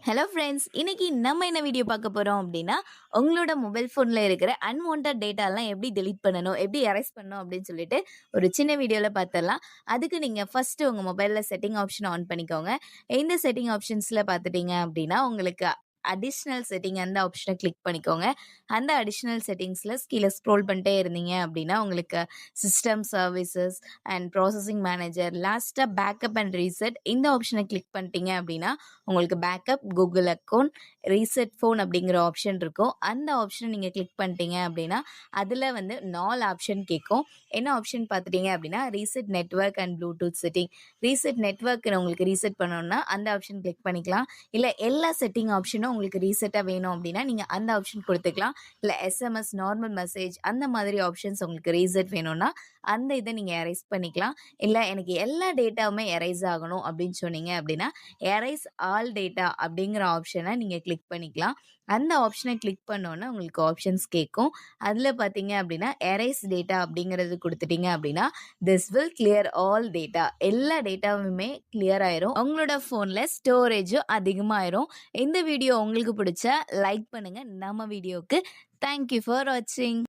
Hello friends, இன்னைக்கு நம்ம என்ன வீடியோ பார்க்க போறோம் அப்படின்னா, உங்களோட மொபைல் ஃபோன்ல இருக்கிற அன்வான்டட் டேட்டாலாம் எப்படி டெலீட் பண்ணணும், எப்படி எரேஸ் பண்ணணும் அப்படின்னு சொல்லிட்டு ஒரு சின்ன வீடியோல பார்த்துடலாம். அதுக்கு நீங்க ஃபர்ஸ்ட் உங்க மொபைல்ல செட்டிங் ஆப்ஷன் ஆன் பண்ணிக்கோங்க. இந்த செட்டிங் ஆப்ஷன்ஸ்ல பார்த்துட்டீங்க அப்படின்னா, உங்களுக்கு அடிஷ்னல் செட்டிங் அந்த ஆப்ஷனை கிளிக் பண்ணிக்கோங்க. அந்த அடிஷ்னல் செட்டிங்ஸ்ல கீழே ஸ்க்ரோல் பண்ணிட்டே இருந்தீங்க அப்படின்னா, உங்களுக்கு system services and processing manager, லாஸ்ட்டா பேக்கப் அண்ட் ரீசெட் இந்த ஆப்ஷனை கிளிக் பண்ணிட்டீங்க அப்படின்னா, உங்களுக்கு backup, Google account, reset phone அப்படிங்கிற ஆப்ஷன் இருக்கும். அந்த ஆப்ஷனை நீங்கள் கிளிக் பண்ணிட்டீங்க அப்படின்னா, அதில் வந்து 4 ஆப்ஷன் கேட்கும். என்ன ஆப்ஷன் பார்த்துட்டீங்க அப்படின்னா, reset network and Bluetooth setting. Reset network உங்களுக்கு ரீசெட் பண்ணணும்னா அந்த ஆப்ஷன் கிளிக் பண்ணிக்கலாம். இல்லை எல்லா செட்டிங் ஆப்ஷனும் உங்களுக்கு ரீசெட்டாக வேணும் அப்படின்னா, நீங்கள் அந்த ஆப்ஷன் கொடுத்துக்கலாம். இல்லை எஸ்எம்எஸ், நார்மல் மெசேஜ் அந்த மாதிரி ஆப்ஷன்ஸ் உங்களுக்கு ரீசெட் வேணும்னா, அந்த இதை நீங்கள் எரேஸ் பண்ணிக்கலாம். இல்லை எனக்கு எல்லா டேட்டாவுமே எரேஸ் ஆகணும் அப்படின்னு சொன்னீங்க அப்படின்னா, எரேஸ் ஆல் டேட்டா அப்படிங்கிற ஆப்ஷனை நீங்கள் கிளிக் பண்ணிக்கலாம். அந்த ஆப்ஷனை கிளிக் பண்ணோன்னே உங்களுக்கு ஆப்ஷன்ஸ் கேட்கும். அதில் பார்த்தீங்க அப்படின்னா, எரேஸ் டேட்டா அப்படிங்கிறது கொடுத்துட்டீங்க அப்படின்னா, this will clear all data. எல்லா டேட்டாவுமே கிளியர் ஆயிரும். உங்களோட ஃபோனில் ஸ்டோரேஜும் அதிகமாயிரும். இந்த வீடியோ உங்களுக்கு பிடிச்சா லைக் பண்ணுங்க நம்ம வீடியோக்கு. தேங்க்யூ ஃபார் வாட்சிங்.